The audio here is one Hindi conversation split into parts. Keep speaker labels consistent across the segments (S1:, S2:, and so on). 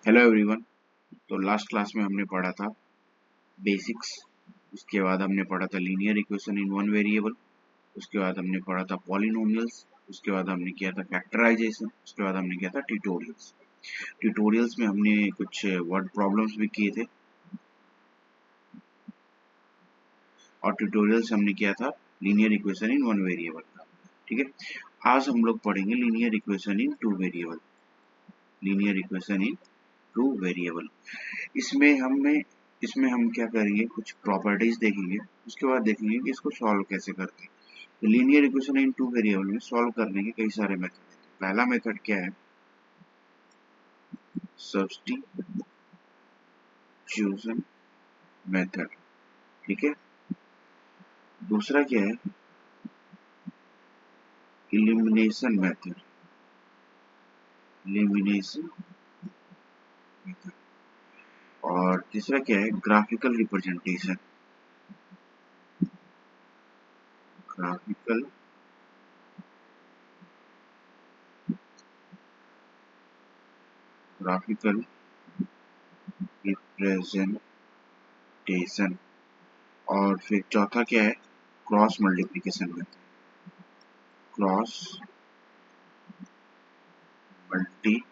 S1: Hello everyone. तो लास्ट क्लास में हमने पढ़ा था बेसिक्स। उसके बाद हमने पढ़ा था linear equation in one variable. उसके बाद हमने पढ़ा था पॉलिनोमियल्स। उसके बाद हमने किया था फैक्टराइजेशन। उसके बाद हमने किया था ट्यूटोरियल्स। ट्यूटोरियल्स में हमने कुछ वर्ड प्रॉब्लम्स भी किए थे और ट्यूटोरियल्स हमने किया था linear equation in one variable का। ठीक है, आज हम लोग पढ़ेंगे linear equation in two variable. Linear equation in two variable इसमें हम क्या करेंगे, कुछ प्रॉपर्टीज देखेंगे। उसके बाद देखेंगे कि इसको सॉल्व कैसे करते हैं। तो linear equation in two variable में सॉल्व करने के कई सारे मेथड हैं। पहला मेथड क्या है, सब्स्टिट्यूशन मेथड। ठीक है, दूसरा क्या है, इलिमिनेशन मेथड। Elimination method. और तीसरा क्या है, graphical representation. Graphical graphical representation. और फिर चौथा क्या है, cross multiplication method. Cross multiplication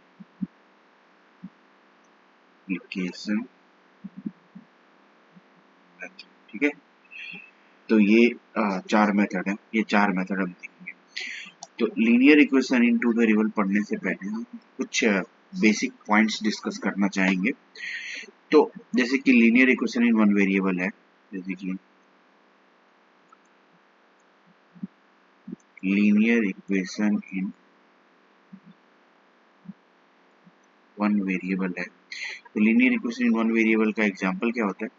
S1: method. ठीक है, तो ये चार मेथड है। ये चार मेथड हम देखेंगे। तो linear equation in two variable पढ़ने से पहले हम कुछ बेसिक पॉइंट्स डिस्कस करना चाहेंगे। तो जैसे कि linear equation in one variable है, जैसे कि linear equation in one variable है। तो linear equation in one variable का एग्जांपल क्या होता है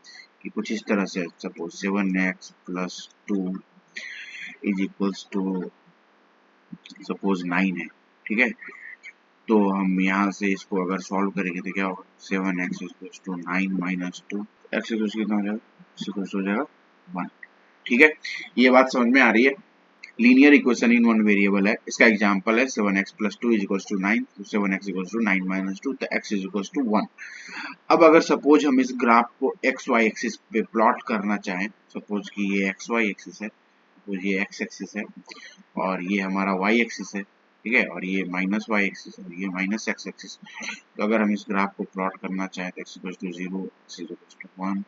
S1: कि कुछ इस तरह से, suppose 7x plus 2 is equals to suppose 9 है। ठीक है, तो हम यहाँ से इसको अगर सॉल्व करेंगे तो क्या होगा, 7x equals to 9 minus 2, x equals कितना हो जाएगा, x इक्वल्स हो जाएगा 1। ठीक है, ये बात समझ में आ रही है। Linear equation in one variable है, इसका एग्जांपल है 7x plus 2 is equals to 9, तो 7x इक्वल्स टू 9 माइनस 2, तो x इज इक्वल्स टू 1। अब अगर सपोज हम इस ग्राफ को एक्स वाई एक्सिस पे प्लॉट करना चाहें, सपोज कि ये एक्स वाई एक्सिस है, सपोज ये एक्स एक्सिस है और ये हमारा वाई एक्सिस है। ठीक है, और ये माइनस वाई एक्सिस और ये माइनस एक्स एक्सिस। तो अगर हम इस ग्राफ को प्लॉट करना चाहें तो x equals to 0, x equals to 1,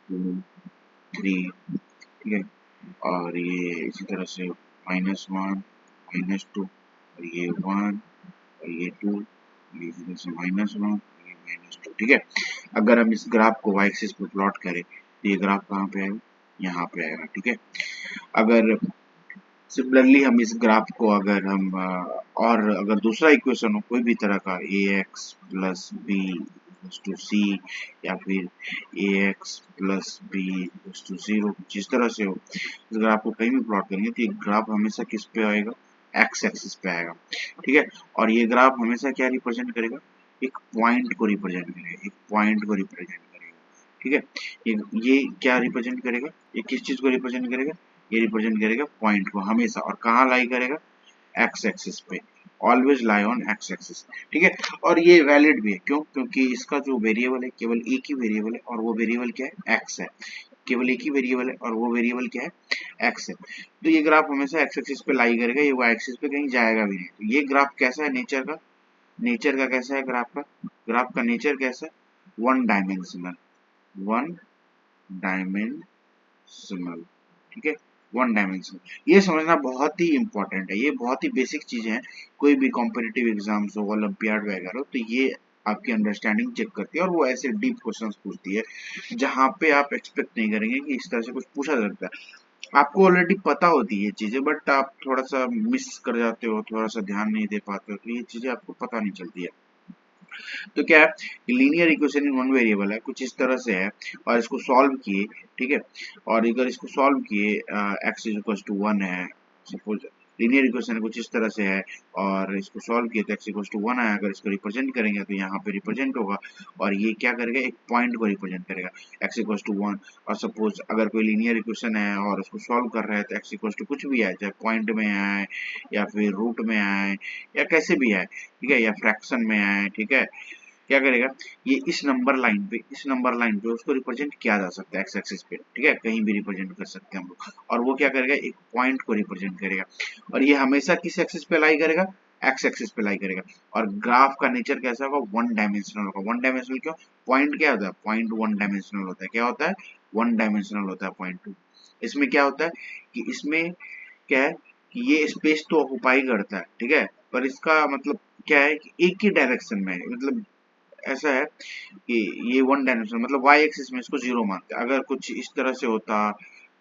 S1: 2, 3। ठीक है, और ये इसी तरह से -1, -2 और ये 1 और ये 2, ये इसी तरह से -1, ये -2। ठीक है, अगर हम इस ग्राफ को y एक्सिस पे प्लॉट करें तो ये ग्राफ कहाँ पे आएगा, यहाँ पे आएगा। ठीक है, अगर सिमिलरली हम इस ग्राफ को अगर हम और अगर दूसरा इक्वेशन हो कोई भी तरह का, ax प्लस बी टू सी या फिर ax प्लस बी टू 0, जिस तरह से हो, इस ग्राफ को कहीं भी प्लॉट करेंगे तो ये ग्राफ हमेशा किस पे आएगा, एक्स एक्सिस पे आएगा। ठीक है, और ये ग्राफ हमेशा क्या रिप्रेजेंट करेगा, एक पॉइंट को रिप्रेजेंट करेगा, एक पॉइंट को रिप्रेजेंट करेगा। ठीक है, ये क्या रिप्रेजेंट करेगा, ये किस चीज को रिप्रेजेंट करेगा, ये रिप्रेजेंट करेगा पॉइंट को हमेशा। और कहाँ लाई करेगा, एक्स एक्सिस पे, always lie on x axis. ठीक है, और ये वैलिड भी है, क्यों, क्योंकि इसका जो वेरिएबल है केवल एक ही वेरिएबल है और वो वेरिएबल क्या है, एक्स है। केवल एक ही वेरिएबल है और वो वेरिएबल क्या है, एक्स है। तो ये ग्राफ हमेशा एक्स एक्सिस पे लाई करेगा, ये वाई एक्सिस पे कहीं जाएगा भी नहीं। तो ये ग्राफ कैसा है, नेचर का, नेचर का कैसा है ग्राफ का, ग्राफ का नेचर कैसा है, वन डायमेंशनल, वन डायमेंशनल। ठीक है, वन डायमेंशन। ये समझना बहुत ही इंपॉर्टेंट है, ये बहुत ही बेसिक चीजें हैं। कोई भी कॉम्पिटिटिव एग्जाम्स हो, ओलंपियाड वगैरह हो, तो ये आपकी अंडरस्टैंडिंग चेक करती है और वो ऐसे डीप क्वेश्चंस पूछती है जहां पे आप एक्सपेक्ट नहीं करेंगे कि इस तरह से कुछ पूछा जा सकता है। आपको ऑलरेडी पता होती है ये चीजें, बट आप थोड़ा सा मिस कर जाते हो, थोड़ा सा ध्यान नहीं दे पाते हो, तो ये चीजें आपको पता नहीं चलती है। तो क्या है, linear equation in one variable है, कुछ इस तरह से है और इसको सॉल्व किए। ठीक है, और अगर इसको सॉल्व किए, एक्स इज इक्वल टू 1 है, सपोज लीनियर इक्वेशन कुछ इस तरह से है और इसको सॉल्व किए तो एक्स इक्वल टू 1 आया। अगर इसको रिप्रेजेंट करेंगे तो यहाँ पे रिप्रेजेंट होगा और ये क्या करेगा, एक पॉइंट को रिप्रेजेंट करेगा, एक्स इक्वल टू 1। और सपोज अगर कोई लीनियर इक्वेशन है और उसको सॉल्व कर रहा है तो एक्स इक्वल टू कुछ भी आए, चाहे पॉइंट में आए या फिर रूट में आए या कैसे भी आए, ठीक है, या फ्रैक्शन में आए। ठीक है, क्या करेगा, ये इस नंबर लाइन पे उसको रिप्रेजेंट किया जा सकता है एक्स एक्सिस पे, ठीक है, कहीं भी रिप्रेजेंट कर सकते हैं हम लोग। और वो क्या करेगा, एक पॉइंट को रिप्रेजेंट करेगा, और ये हमेशा किस एक्सिस पे लाई करेगा, एक्स एक्सिस पे लाई करेगा। और ग्राफ का नेचर कैसा होगा, वन डायमेंशनल होगा। वन डायमेंशनल क्यों, पॉइंट क्या होता है, पॉइंट वन डायमेंशनल होता है, क्या होता है, वन डायमेंशनल होता है पॉइंट टू। इसमें क्या होता है कि इसमें क्या है कि ये स्पेस तो ऑक्युपाई करता है, ठीक है, पर इसका मतलब क्या है कि एक ही डायरेक्शन में है, मतलब ऐसा है कि ये वन डायमेंशन मतलब वाई एक्सिस में इसको जीरो मानते हैं। अगर कुछ इस तरह से होता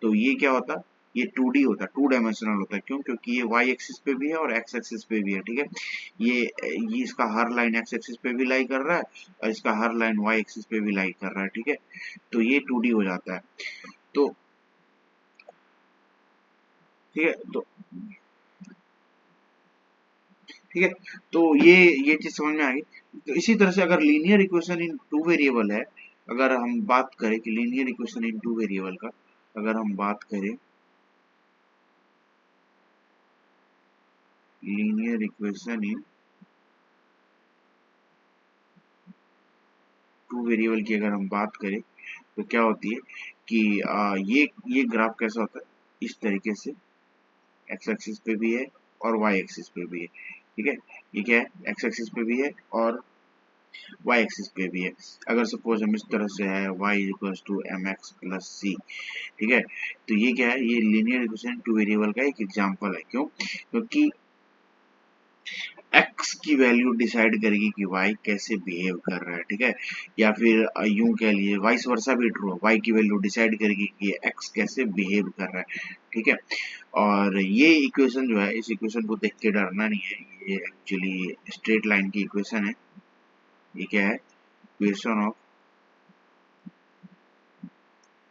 S1: तो ये क्या होता, ये 2D होता, टू डायमेंशनल होता है। क्यों, क्योंकि ये वाई एक्सिस पे भी है और एक्स एक्सिस पे भी है, ठीक है। ये इसका हर लाइन एक्स एक्सिस पे भी लाई कर रहा है और इसका हर लाइन वाई एक्सिस पे भी लाई कर रहा है, ठीक है। तो ये 2D हो जाता है। तो ठीक है, तो ठीक है, तो ये चीज समझ में आ गई। तो इसी तरह से अगर linear equation in two variable है, अगर हम बात करें कि linear equation in two variable का, अगर हम बात करें linear equation in two variable की अगर हम बात करें तो क्या होती है कि ये ग्राफ कैसा होता है, इस तरीके से एक्स एक्सिस पे भी है और वाई एक्सिस पे भी है, ठीक है। ये क्या है, एक्स एक्सिस पे भी है और वाई एक्सिस पे भी है। अगर सपोज हम इस तरह से है y equals to M X plus C, ठीक है, तो ये क्या है, ये लीनियर इक्वेशन टू वेरिएबल का एक एग्जांपल है। क्यों, क्योंकि x की वैल्यू डिसाइड करेगी कि y कैसे बिहेव कर रहा है, ठीक है। या फिर यूं कह लीजिए वाइस वर्सा भी ट्रू है, y की वैल्यू डिसाइड करेगी कि x कैसे बिहेव कर रहा है, ठीक है। और ये इक्वेशन जो है, इस इक्वेशन को देख के डरना नहीं है, ये एक्चुअली स्ट्रेट लाइन की इक्वेशन है। ये क्या है, इक्वेशन ऑफ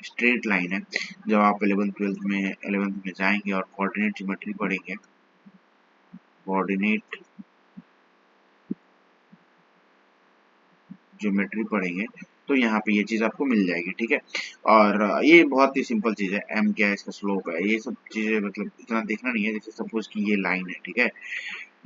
S1: स्ट्रेट लाइन है। जब आप 11th में जाएंगे और कोऑर्डिनेट ज्योमेट्री पढ़ेंगे, कोऑर्डिनेट ज्योमेट्री पढ़ेंगे, तो यहाँ पे ये चीज आपको मिल जाएगी, ठीक है। और ये बहुत ही सिंपल चीज है, एम क्या है, इसका स्लोप है, ये सब चीजें मतलब इतना देखना नहीं है। जैसे सपोज कि ये लाइन है, ठीक है,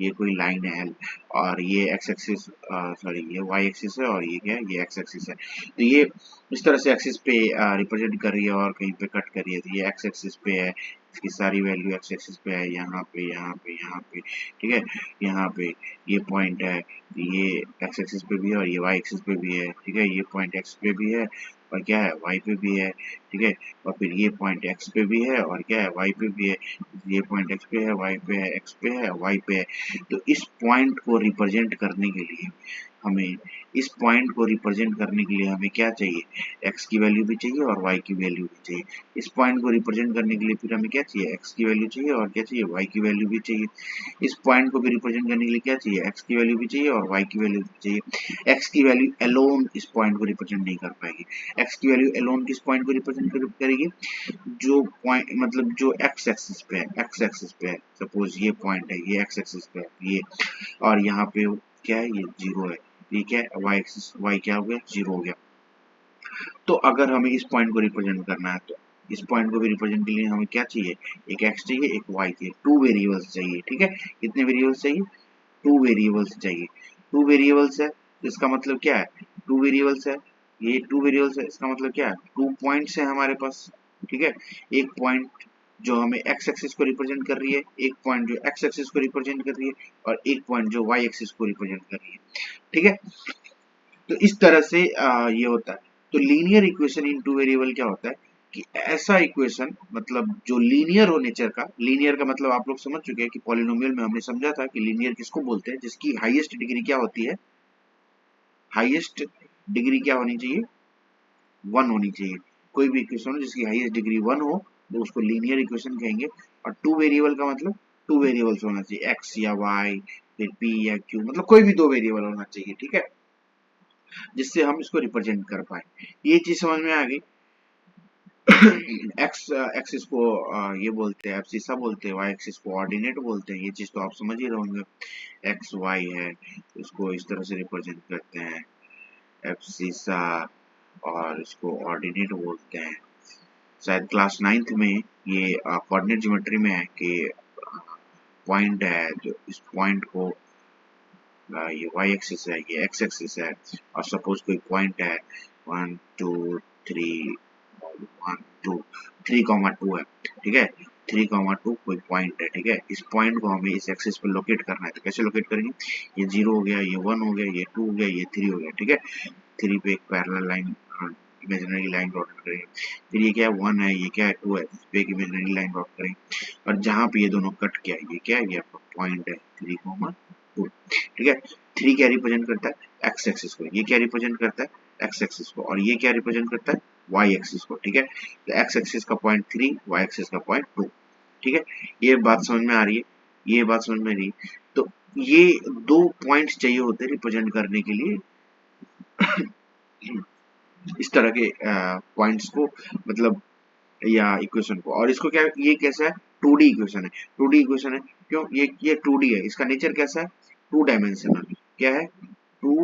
S1: ये कोई लाइन है एल, और ये एक्स एक्सिस सॉरी ये वाई एक्सिस है, और ये क्या है, ये एक्स एक्सिस है। तो ये इस तरह से एक्सिस पे रिप्रेजेंट कर रही है और कहीं पे कट कर रही है, तो ये एक्स एक्सिस पे है, इसकी सारी वैल्यू एक्स एक्सिस पे है, यहाँ पे यहाँ पे यहाँ पे, ठीक है। यहाँ पे ये पॉइंट है, ये एक्स एक्सिस पे भी है और ये वाई एक्सिस पे भी है, ठीक है। ये पॉइंट एक्स पे भी है और क्या है, वाई पे भी है, ठीक है। और फिर ये पॉइंट एक्स पे भी है और क्या है, वाई पे भी है। ये पॉइंट एक्स पे है, वाई पे है, एक्स पे है, वाई पे है। तो इस पॉइंट को रिप्रेजेंट करने के लिए हमें इस पॉइंट को रिप्रेजेंट करने के लिए हमें क्या चाहिए, एक्स की वैल्यू भी चाहिए और वाई की वैल्यू भी चाहिए। इस पॉइंट को रिप्रेजेंट करने के लिए फिर हमें क्या चाहिए, एक्स की वैल्यू चाहिए और क्या चाहिए, वाई की वैल्यू भी चाहिए। इस पॉइंट को भी रिप्रेजेंट करने के लिए क्या चाहिए, एक्स की वैल्यू भी चाहिए और वाई की वैल्यू भी चाहिए। एक्स की वैल्यू अलोन इस पॉइंट को रिप्रेजेंट नहीं कर पाएगी। एक्स की वैल्यू अलोन किस पॉइंट को रिप्रेजेंट करेगी, जो पॉइंट मतलब जो एक्स एक्सिस पे है, एक्स एक्सिस पे है। सपोज ये पॉइंट है, ये एक्स एक्सिस पे है ये, और यहाँ पे क्या है, ये जीरो है, ये क्या है, वाई एक्सिस, वाई क्या हो गया, जीरो हो गया। तो अगर हमें इस पॉइंट को रिप्रेजेंट करना है तो इस पॉइंट को भी रिप्रेजेंट के लिए हमें क्या चाहिए, एक एक्स चाहिए, एक वाई चाहिए, टू वेरिएबल्स चाहिए, ठीक है। कितने वेरिएबल्स चाहिए, टू वेरिएबल्स चाहिए। टू वेरिएबल्स है तो इसका मतलब क्या है, टू वेरिएबल्स है, ये टू वेरिएबल्स है, इसका मतलब क्या है, टू पॉइंट्स है हमारे पास, ठीक है। एक पॉइंट जो हमें एक्स एक्सिस को रिप्रेजेंट कर रही है, एक पॉइंट जो एक्स एक्सिस को रिप्रेजेंट कर रही है, और एक पॉइंट जो वाई एक्सिस को रिप्रेजेंट कर रही है, ठीक है। तो इस तरह से ये होता है। तो linear equation in two variable क्या होता है कि ऐसा इक्वेशन मतलब जो लीनियर हो नेचर का, लीनियर का मतलब आप लोग समझ चुके हैं कि पॉलिनोमियल में हमने समझा था कि लीनियर किसको बोलते हैं, जिसकी हाईएस्ट डिग्री क्या होती है, हाईएस्ट डिग्री क्या होनी चाहिए, वन होनी चाहिए। कोई भी इक्वेशन हो जिसकी हाईएस्ट डिग्री वन हो तो उसको लीनियर इक्वेशन कहेंगे। और टू वेरिएबल का मतलब टू वेरिएबल्स होना चाहिए, एक्स या वाई, फिर पी या क्यू, मतलब कोई भी दो वेरिएबल होना चाहिए, ठीक है, जिससे हम इसको रिप्रेजेंट कर पाए। ये चीज समझ में आ गई। एक्स एक्सिस को ये बोलते हैं एब्सिसा बोलते हैं, वाई एक्सिस को ऑर्डिनेट बोलते हैं। ये चीज तो आप समझ ही रहे होंगे। एक्स वाई है, इसको इस तरह से रिप्रेजेंट करते हैं एब्सिसा, और इसको ऑर्डिनेट बोलते हैं। शायद क्लास 9th में ये कोऑर्डिनेट ज्योमेट्री में है कि पॉइंट है, जो इस पॉइंट को ये y एक्सिस है, ये x एक्सिस है, और सपोज कोई पॉइंट है 1 2 3 1 2 3,2 है, ठीक है, 3,2 कोई पॉइंट है, ठीक है, इस पॉइंट को हमें इस एक्सिस पे लोकेट करना है। तो कैसे लोकेट करेंगे, ये 0 हो गया, ये 1 हो गया, ये 2 हो गया, ये 3 हो गया, ठीक है, 3 पे एक parallel line imaginary line draw करेंगे, फिर ये क्या है 1 है, ये क्या है 2 है, इस पे एक इमेजिनरी लाइन ड्रॉ करेंगे, और जहां पे ये दोनों कट किया ये क्या है, ये आपका पॉइंट है 3,2, ठीक है। 3 क्या रिप्रेजेंट करता है x एक्सिस को, ये क्या रिप्रेजेंट करता है x एक्सिस को, और ये क्या रिप्रेजेंट करता है y एक्सिस को, ठीक है। तो x एक्सिस का पॉइंट 3, y एक्सिस का पॉइंट 2, ठीक है। ये बात समझ में आ रही है, ये बात समझ में आ रही है। तो ये दो पॉइंट्स चाहिए होते हैं रिप्रेजेंट करने के लिए इस तरह के पॉइंट्स को, मतलब या इक्वेशन को। और इसको क्या, ये कैसा है 2D इक्वेशन है, 2D इक्वेशन है, क्यों, ये 2D है, इसका नेचर कैसा है 2 डायमेंशनल, क्या है 2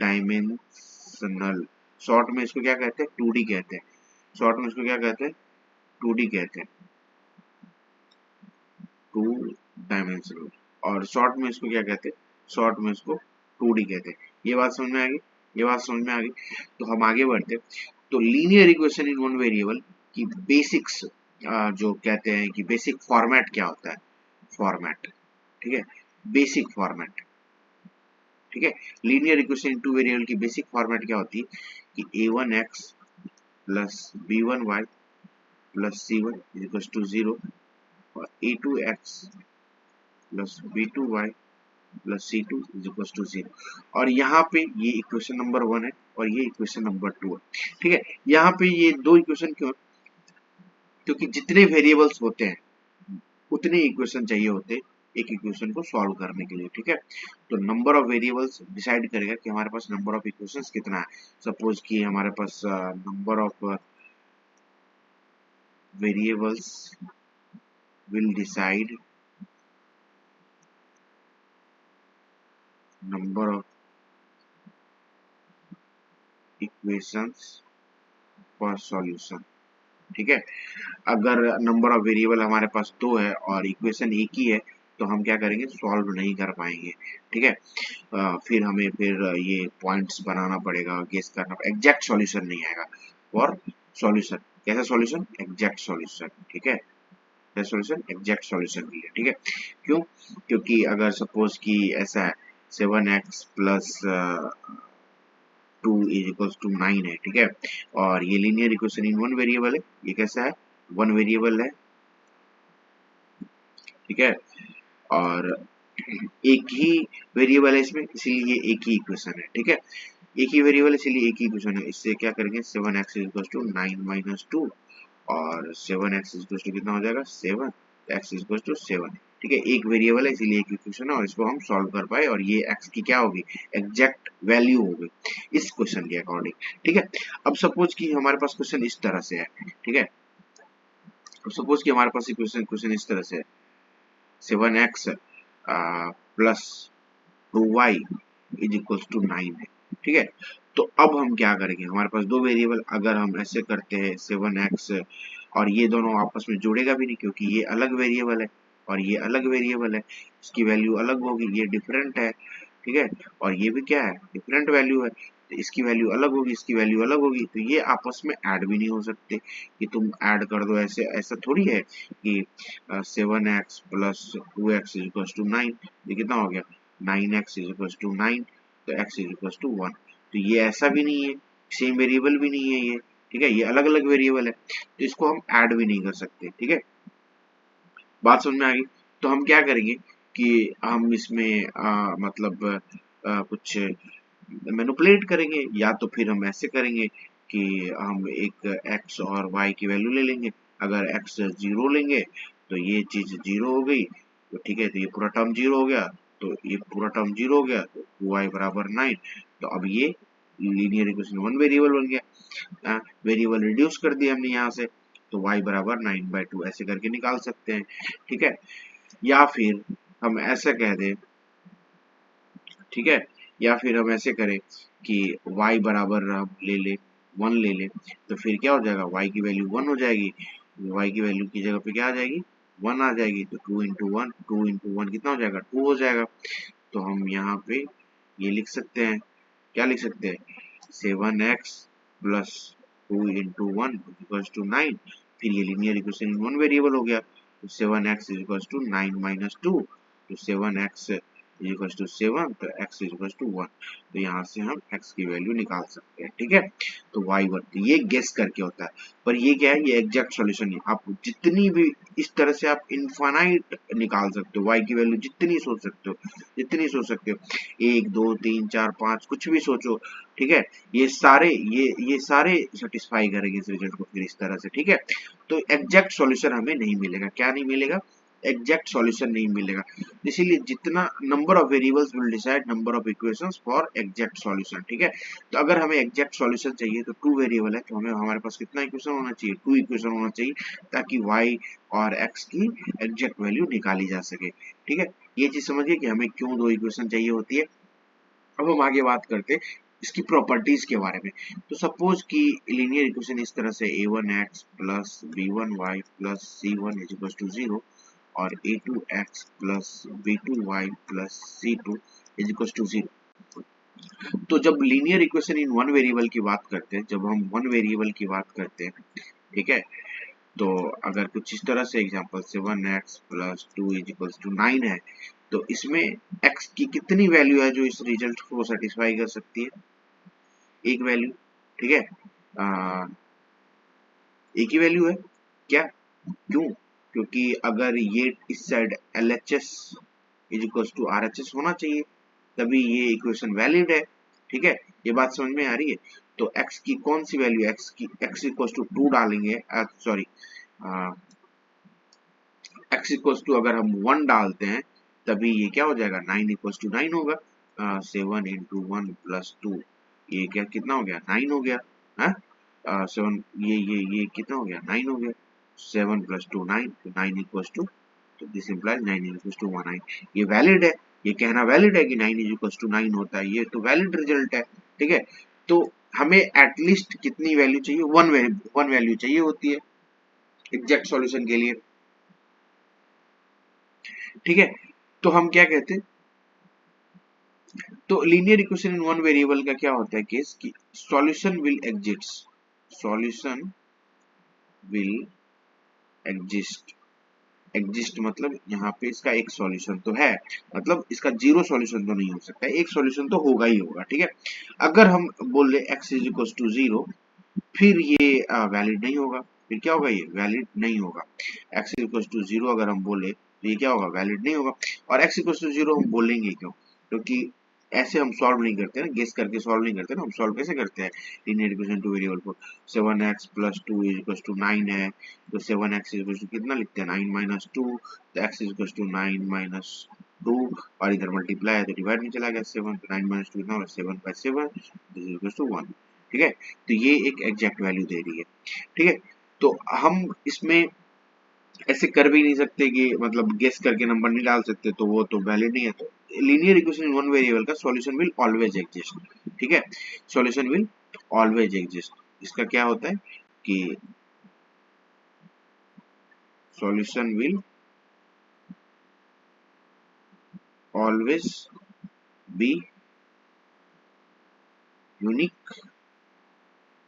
S1: डायमेंशनल, शॉर्ट में इसको क्या कहते हैं 2D कहते हैं, शॉर्ट में इसको क्या कहते हैं 2D कहते हैं, 2 डायमेंशनल, और शॉर्ट में इसको क्या कहते हैं, शॉर्ट में इसको 2D कहते हैं। ये बात समझ में आ गई, ये बात समझ में आ गई। तो हम आगे बढ़ते, तो linear equation in one variable की बेसिक्स, जो कहते हैं कि बेसिक फॉर्मेट क्या होता है, फॉर्मेट, ठीक है, बेसिक फॉर्मेट, ठीक है। Linear equation in two variable की बेसिक फॉर्मेट क्या होती है कि a1x plus b1y plus c1 is equal to 0, और a2x plus b2y plus c2 is equal to 0, और यहाँ पे ये इक्वेशन नंबर 1 है और ये इक्वेशन नंबर 2 है, ठीक है। यहाँ पे ये दो इक्वेशन क्यों, क्योंकि जितने वेरिएबल्स होते हैं उतने इक्वेशन चाहिए होते हैं एक इक्वेशन को सॉल्व करने के लिए, ठीक है। तो नंबर ऑफ वेरिएबल्स डिसाइड करेगा कि हमारे पास नंबर ऑफ इक्वेशंस कितना है। सपोज कि हमारे पास number of variables will decide number of equations for solution, ठीक है। अगर नंबर ऑफ वेरिएबल हमारे पास 2 है और इक्वेशन एक ही है तो हम क्या करेंगे, सॉल्व नहीं कर पाएंगे, ठीक है। फिर हमें ये पॉइंट्स बनाना पड़ेगा, गेस करना, एग्जैक्ट सॉल्यूशन नहीं आएगा फॉर सॉल्यूशन। कैसा सॉल्यूशन, एग्जैक्ट सॉल्यूशन, ठीक है, सॉल्यूशन एग्जैक्ट सॉल्यूशन के लिए, ठीक है। क्यों, क्योंकि अगर सपोज कि ऐसा है 7x plus 2 is equals to 9 है, ठीक है, और ये linear equation in one variable है, ये कैसा है वन वेरिएबल है, ठीक है, और एक ही वेरिएबल है इसमें, इसीलिए ये एक ही इक्वेशन है, ठीक है, एक ही वेरिएबल है इसीलिए एक ही इक्वेशन है। इससे क्या करेंगे 7x is equals to 9 minus 2, और 7x इज इक्वल्स टू कितना हो जाएगा 7, x इज इक्वल्स टू 7, ठीक है, एक वेरिएबल है इसीलिए एक इक्वेशन है, और इसको हम सॉल्व कर पाए, और ये x की क्या होगी, एग्जैक्ट वैल्यू होगी इस क्वेश्चन के अकॉर्डिंग, ठीक है। अब सपोज कि हमारे पास क्वेश्चन इस तरह से है, ठीक है, अब सपोज कि हमारे पास क्वेश्चन इस तरह से है 7x plus 2y is equals to 9 है, ठीक है। तो अब हम क्या करेंगे, हमारे पास दो वेरिएबल, अगर हम ऐसे करते हैं 7x, और ये दोनों आपस में जुड़ेगा भी नहीं क्योंकि ये अलग वेरिएबल है और ये अलग वेरिएबल है, इसकी वैल्यू अलग होगी, ये डिफरेंट है, ठीक है, और ये भी क्या है डिफरेंट वैल्यू है, तो इसकी वैल्यू अलग होगी, इसकी वैल्यू अलग होगी, तो ये आपस में ऐड भी नहीं हो सकते कि तुम ऐड कर दो, ऐसे ऐसा थोड़ी है कि 7x plus 2x is equal to 9, ये कितना हो गया 9x इज इक्वल टू 9, तो x इज इक्वल टू 1, तो ये ऐसा भी नहीं है, सेम वेरिएबल भी नहीं है ये, ठीक है, ये अलग अलग वेरिएबल है, तो इसको हम ऐड भी नहीं कर सकते, ठीक है, बात समझ में आ गई। तो हम क्या करेंगे कि हम इसमें मतलब कुछ मैनिपुलेट करेंगे, या तो फिर हम ऐसे करेंगे कि हम एक x और y की वैल्यू ले लेंगे, अगर x 0 लेंगे तो ये चीज 0 हो गई, तो ठीक है, तो ये पूरा टर्म 0 हो गया, तो ये पूरा टर्म 0 हो गया, तो 2y बराबर 9, तो अब ये लीनियर इक्वेशन वन वेरिएबल बन गया, वेरिएबल रिड्यूस कर दिया हमने यहाँ से, तो y बराबर 9/2 ऐसे करके निकाल सकते हैं, ठीक है। या फिर हम ऐसा कह दें, ठीक है, या फिर हम ऐसे करें कि y बराबर हम ले ले 1 ले ले, तो फिर क्या हो जाएगा y की वैल्यू 1 हो जाएगी, y की वैल्यू की जगह पे क्या आ जाएगी 1 आ जाएगी, तो 2 इंटू 1 कितना हो जाएगा 2 हो जाएगा, तो हम यहाँ पे ये लिख सकते हैं, क्या लिख सकते हैं, 7x plus 2 into 1 equals to 9। फिर ये linear equation in one variable हो गया, तो 7x is equals to 9 minus 2, तो 7x इज इक्वल्स टू 7, तो x इज इक्वल्स टू 1। तो यहाँ से हम x की वैल्यू निकाल सकते हैं, ठीक है। तो y1, तो ये गेस करके होता है, पर ये क्या है, ये एग्जैक्ट सॉल्यूशन है। आप जितनी भी इस तरह से आप इनफाइनाइट निकाल सकते हो, y की वैल्यू जितनी सोच सकते हो, जितनी सोच सकते हो, 1 2 3 4 5 कुछ भी सोचो, ठीक है। ये सारे सेटिस्फाई करेंगे इस रिजल्ट को फिर इस तरह से, ठीक है। तो एग्जैक्ट सॉल्यूशन हमें नहीं मिलेगा, क्या नहीं मिलेगा, एग्जैक्ट सॉल्यूशन नहीं मिलेगा। इसीलिए जितना number of variables will decide number of equations for exact solution, ठीक है। तो अगर हमें एग्जैक्ट सॉल्यूशन चाहिए तो 2 वेरिएबल है, तो हमें हमारे पास कितना इक्वेशन होना चाहिए, 2 इक्वेशन होना चाहिए, ताकि y और x की एग्जैक्ट वैल्यू निकाली जा सके, ठीक है। ये चीज समझिए कि हमें क्यों 2 इक्वेशन चाहिए होती है। अब हम आगे बात करते हैं इसकी प्रॉपर्टीज के बारे में। तो सपोज कि लीनियर इक्वेशन इस तरह से a1x plus b1y plus c1 is equal to 0 और a2x plus b2y plus c2 is equal to 0। तो जब linear equation in one variable की बात करते हैं, जब हम वन वेरिएबल की बात करते हैं, ठीक है, तो अगर कुछ इस तरह से example 7x plus 2 is equal to 9 है, तो इसमें x की कितनी वैल्यू है जो इस रिजल्ट को सेटिस्फाई कर सकती है, एक वैल्यू, ठीक है। एक ही वैल्यू है क्या, क्यों, क्योंकि अगर ये इस side LHS is equal to RHS होना चाहिए, तभी ये इक्वेशन वैलिड है, ठीक है। ये बात समझ में आ रही है। तो x की कौन सी वैल्यू, x की x इक्वल टू 2 डालेंगे, सॉरी x इक्वल टू अगर हम 1 डालते हैं तभी ये क्या हो जाएगा, 9 इक्वल टू 9 होगा। 7 इंटू 1 प्लस 2, ये क्या कितना हो गया, 9 हो गया है। 7 ये कितना हो गया, 9 हो गया। 7 प्लस 2 9, तो 9 इक्वल टू, तो दिस इंप्लाइज 9 इक्वल टू 1 9। ये वैलिड है, ये कहना वैलिड है कि 9 इज इक्वल टू 9 होता है, ये तो वैलिड रिजल्ट है, ठीक है। तो हमें एटलीस्ट कितनी वैल्यू चाहिए, वन वैल्यू चाहिए होती है एग्जैक्ट सॉल्यूशन के लिए, ठीक है। तो हम क्या कहते हैं, तो linear equation in one variable का क्या होता है केस कि solution will exist, solution will exist, exist मतलब यहाँ पे इसका एक सॉल्यूशन तो है, मतलब इसका जीरो सॉल्यूशन तो नहीं हो सकता, एक सॉल्यूशन तो होगा ही होगा, ठीक है। अगर हम बोल रहे x इज इक्वल टू 0, फिर ये वैलिड नहीं होगा, फिर क्या होगा, ये वैलिड नहीं होगा। x इक्वल टू 0 अगर हम बोले तो ये क्या होगा, वैलिड नहीं होगा। और x इक्वल टू 0 हम बोलेंगे क्यों, क्योंकि ऐसे हम सॉल्व नहीं करते ना, गेस करके सॉल्व नहीं करते ना, हम सॉल्व कैसे करते हैं लीनियर इक्वेशन टू वेरिएबल को। 7x plus 2 is equal to 9 है, तो 7x इज इक्वल टू कितना लिखते हैं, 9 माइनस 2, तो x is equal to 9 minus 2, और इधर मल्टीप्लाई है तो डिवाइड में चला गया 7, तो 9 माइनस 2 कितना होगा, 7 by 7, this is equal to 1, ठीक है। तो ये एक एग्जैक्ट वैल्यू दे रही है, ठीक है। तो हम इसमें ऐसे कर भी नहीं सकते कि मतलब गेस करके नंबर नहीं डाल सकते, तो वो तो वैलिड नहीं है। तो linear equation in one variable का सॉल्यूशन विल ऑलवेज एग्जिस्ट, ठीक है, सॉल्यूशन विल ऑलवेज एग्जिस्ट। इसका क्या होता है कि solution will always be unique,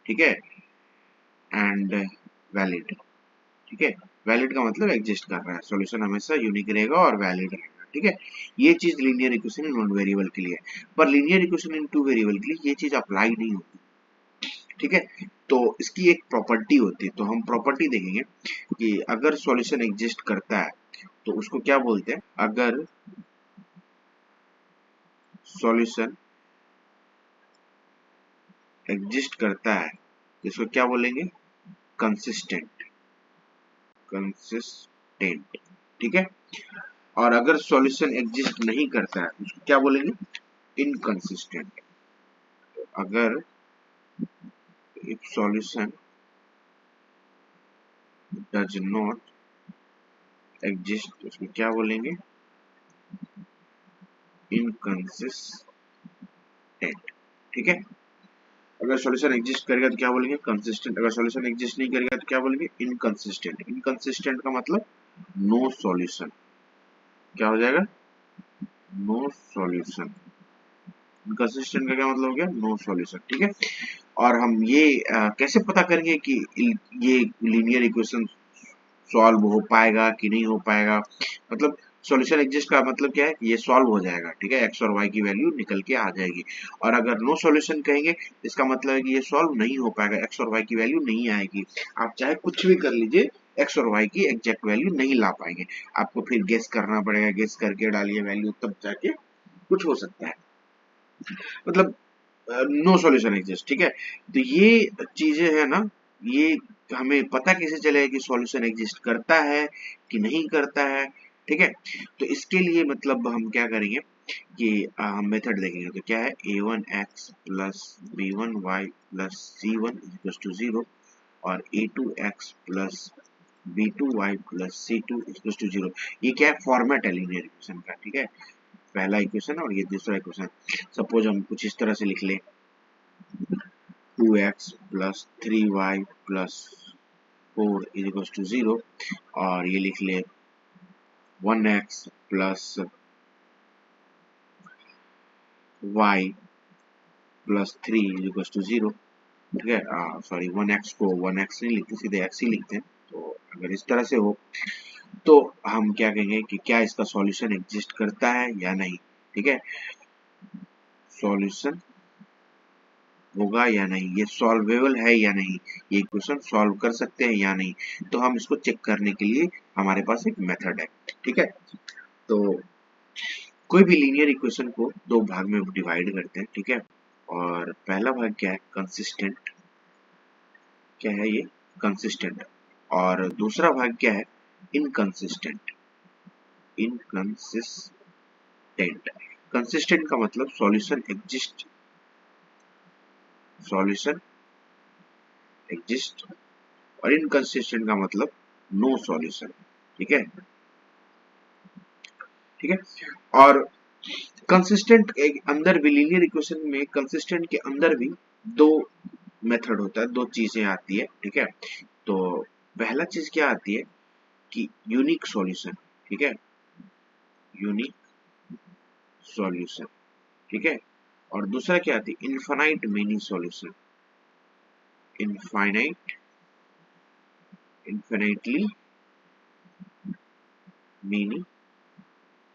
S1: ठीक है, एंड वैलिड, ठीक है। वैलिड का मतलब एग्जिस्ट कर रहा है, सॉल्यूशन हमेशा यूनिक रहेगा और वैलिड रहेगा, ठीक है। ये चीज linear equation in one variable के लिए है, पर linear equation in two variable के लिए ये चीज अप्लाई नहीं होती, ठीक है। तो इसकी एक प्रॉपर्टी होती है, तो हम प्रॉपर्टी देखेंगे कि अगर सॉल्यूशन एग्जिस्ट करता है तो उसको क्या बोलते हैं, अगर सॉल्यूशन एग्जिस्ट करता है तो इसको क्या बोलेंगे, कंसिस्टेंट, कंसिस्टेंट, ठीक है। और अगर सॉल्यूशन एग्जिस्ट नहीं करता है उसको क्या बोलेंगे, इनकंसिस्टेंट। अगर if solution does not exist उसको क्या बोलेंगे, इनकंसिस्टेंट, ठीक है। अगर सॉल्यूशन एग्जिस्ट करेगा तो क्या बोलेंगे, कंसिस्टेंट। अगर सॉल्यूशन एग्जिस्ट नहीं करेगा तो क्या बोलेंगे, इनकंसिस्टेंट। इनकंसिस्टेंट का मतलब नो सॉल्यूशन, क्या हो जाएगा, नो सॉल्यूशन। इनकंसिस्टेंट का क्या मतलब हो गया? No solution. ठीक है, और हम ये कैसे पता करेंगे कि ये लीनियर इक्वेशन सॉल्व हो पाएगा कि नहीं हो पाएगा? मतलब सॉल्यूशन एग्जिस्ट का मतलब क्या है? ये सॉल्व हो जाएगा। ठीक है, एक्स और वाई की वैल्यू निकल के आ जाएगी। और अगर नो सॉल्यूशन कहेंगे इसका मतलब है कि ये सॉल्व नहीं हो पाएगा, एक्स और वाई की वैल्यू नहीं आएगी। आप चाहे कुछ भी कर लीजिए, एक्स और वाई की एग्जैक्ट वैल्यू नहीं ला पाएंगे। आपको फिर गेस करना पड़ेगा, गेस करके डालिए वैल्यू, तब जाके कुछ हो सकता है। मतलब नो सॉल्यूशन एग्जिस्ट। ठीक है, तो ये चीजें है ना, ये हमें पता कैसे चलेगा कि सॉल्यूशन एग्जिस्ट करता है कि नहीं करता है? ठीक है, तो इसके लिए मतलब हम क्या करेंगे कि हम मेथड देखेंगे। तो क्या है? a1x plus b1y plus c1 equals to 0 और a2x plus b2y plus c2 equals to 0। ये क्या है? फॉर्मेट है लीनियर इक्वेशन का। ठीक है, पहला इक्वेशन और ये दूसरा इक्वेशन। सपोज हम कुछ इस तरह से लिख लें, 2x plus 3y plus 4 is equal to 0, और ये लिख ले 1x plus y plus 3 is equal to 0। ठीक है, सॉरी 1x को 1x नहीं लिखते, सीधे x ही लिखते हैं। तो अगर इस तरह से हो तो हम क्या कहेंगे कि क्या इसका सॉल्यूशन एग्जिस्ट करता है या नहीं? ठीक है, सॉल्यूशन होगा या नहीं, ये सॉल्वेबल है या नहीं, ये इक्वेशन सॉल्व कर सकते हैं या नहीं। तो हम इसको चेक करने के लिए हमारे पास एक मेथड है। ठीक है, तो कोई भी लीनियर इक्वेशन को दो भाग में डिवाइड करते हैं। ठीक है, और पहला भाग क्या है? कंसिस्टेंट। क्या है ये? कंसिस्टेंट। और दूसरा भाग क्या है? इनकंसिस्टेंट। इनकंसिस्टेंट। कंसिस्टेंट का मतलब सॉल्यूशन एग्जिस्ट, सॉल्यूशन एग्जिस्ट, और इनकंसिस्टेंट का मतलब नो सॉल्यूशन। ठीक है, ठीक है, और कंसिस्टेंट अंदर भी लीनियर इक्वेशन में कंसिस्टेंट के अंदर भी दो मेथड होता है, दो चीजें आती है। ठीक है, तो पहला चीज क्या आती है कि यूनिक सॉल्यूशन। ठीक है, यूनिक सॉल्यूशन। ठीक है, और दूसरा क्या आती है? Infinite many solution. Infinite, infinitely many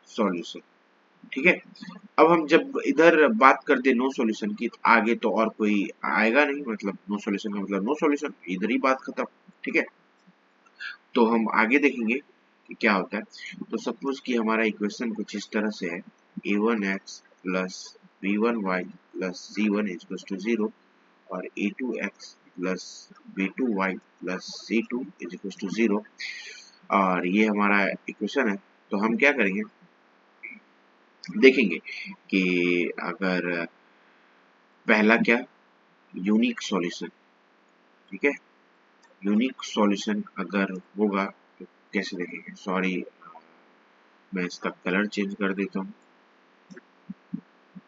S1: solution. ठीक है, अब हम जब इधर बात करते नो सॉल्यूशन की, आगे तो और कोई आएगा नहीं। मतलब नो सॉल्यूशन का मतलब नो सॉल्यूशन, इधर ही बात खत्म। ठीक है, तो हम आगे देखेंगे कि क्या होता है। तो सपोज कि हमारा इक्वेशन कुछ इस तरह से है, a1x plus b1y plus c1 equals to 0 और a2x plus b2y plus c2 equals to 0, और ये हमारा इक्वेशन है। तो हम क्या करेंगे, देखेंगे कि अगर पहला क्या, यूनिक सॉल्यूशन। ठीक है, यूनिक सॉल्यूशन अगर होगा तो कैसे देखेंगे? सॉरी, मैं इसका कलर चेंज कर देता हूँ।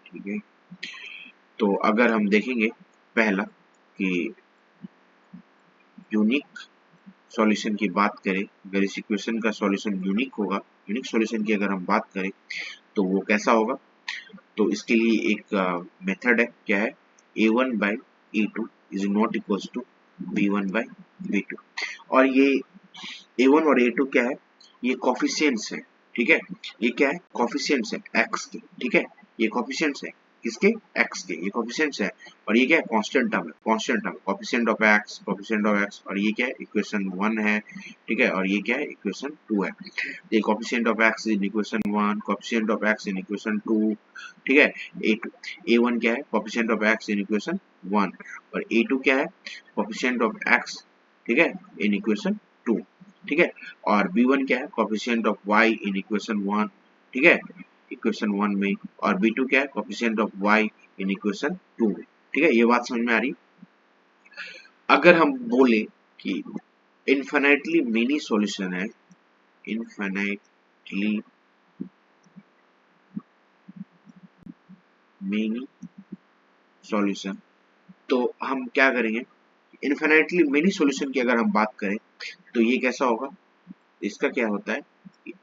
S1: ठीक है, तो अगर हम देखेंगे पहला कि यूनिक सॉल्यूशन की बात करें, अगर इस इक्वेशन का सॉल्यूशन यूनिक होगा, यूनिक सॉल्यूशन की अगर हम बात करें तो वो कैसा होगा? तो इसके लिए एक मेथड है। क्या है? a1 by e2 is not equals to b1 by b2। और ये a1 और a2 क्या है? ये कॉफिशिएंट्स है। ठीक है, ये क्या है? कॉफिशिएंट्स है x के। ठीक है, ये कॉफिशिएंट्स है किसके? x के, ये कॉफिशिएंट्स है। और ये क्या है? कांस्टेंट टर्म है, constant term, coefficient of x, coefficient of x। और ये क्या है? इक्वेशन 1 है। ठीक है, और ये क्या है? इक्वेशन 2 है। ये coefficient of x in equation 1, coefficient of x in equation 2। ठीक है, a2, a1 क्या है? Coefficient of x in equation 1, और a2 क्या है? कोएफिशिएंट ऑफ x, ठीक है, इन इक्वेशन 2। ठीक है, और b1 क्या है? Coefficient of y in equation 1। ठीक है, इक्वेशन 1 में। और b2 क्या है? Coefficient of y in equation 2 में। ठीक है, ये बात समझ में आ रही? अगर हम बोले कि इनफाइनाइटली मेनी सॉल्यूशन है, इनफाइनाइटली मेनी सॉल्यूशन, तो हम क्या करेंगे? इनफाइनाइटली मेनी सॉल्यूशन की अगर हम बात करें तो ये कैसा होगा? इसका क्या होता है?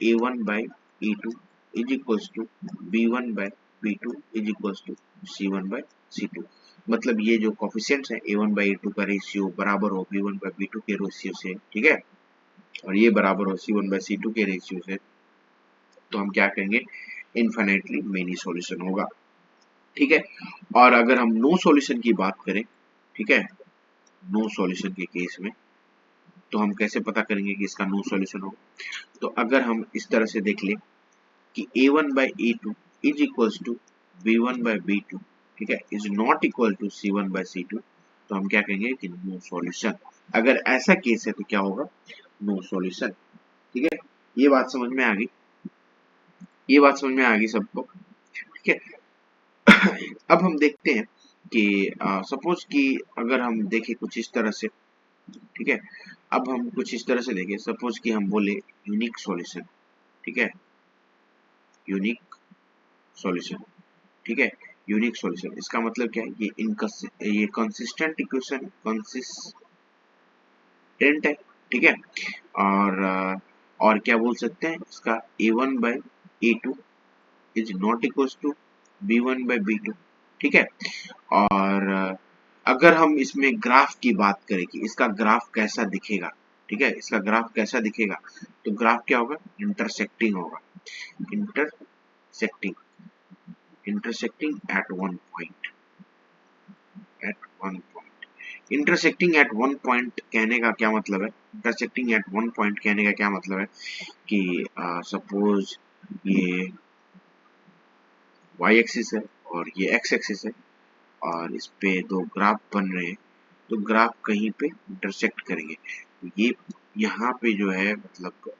S1: a1 by e2 is equals to B1 by B2 is equals to C1 by C2। मतलब ये जो कोफिशिएंट्स है A1 बाय A2 का रेशियो बराबर हो B1 बाय B2 के रेशियो से, ठीक है, और ये बराबर हो C1 बाय C2 के रेशियो से, तो हम क्या कहेंगे, इनफाइनाइटली मेनी सॉल्यूशन होगा, ठीक है। और अगर हम नो सॉल्यूशन की बात करें, ठीक है, नो सॉल्यूशन के केस में तो हम कैसे पता करेंगे कि इसका नो सॉल्यूशन हो। तो अगर हम इस तरह से देख ले कि A1 by A2 is equals to B1 by B2, ठीक है, is not equal to C1 by C2, तो हम क्या कहेंगे कि नो सॉल्यूशन। अगर ऐसा केस है तो क्या होगा, नो सॉल्यूशन, ठीक है। ये बात समझ में आ गई, ये बात समझ में आ गई सबको, ठीक है। अब हम देखते हैं कि सपोज कि अगर हम देखें कुछ इस तरह से, ठीक है, अब हम कुछ इस तरह से देखें, सपोज कि हम बोले यूनिक सॉल्यूशन, ठीक है, यूनिक सॉल्यूशन, ठीक है, यूनिक सॉल्यूशन इसका मतलब क्या है, ये कंसिस्टेंट इक्वेशन, कंसिस्टेंट है, ठीक है। और क्या बोल सकते हैं इसका, A1 by A2 is not equals to B1 by B2, ठीक है। और अगर हम इसमें ग्राफ की बात करें कि इसका ग्राफ कैसा दिखेगा, ठीक है, इसका ग्राफ कैसा दिखेगा, तो ग्राफ क्या होगा, इंटरसेक्टिंग होगा, intersecting, intersecting at one point, at one point, intersecting at one point कहने का क्या मतलब है, इंटरसेक्टिंग एट वन पॉइंट कहने का क्या मतलब है कि सपोज ये y एक्सिस है और ये x एक्सिस है और इस पे दो ग्राफ बन रहे हैं, तो ग्राफ कहीं पे इंटरसेक्ट करेंगे, ये यहाँ पे जो है, मतलब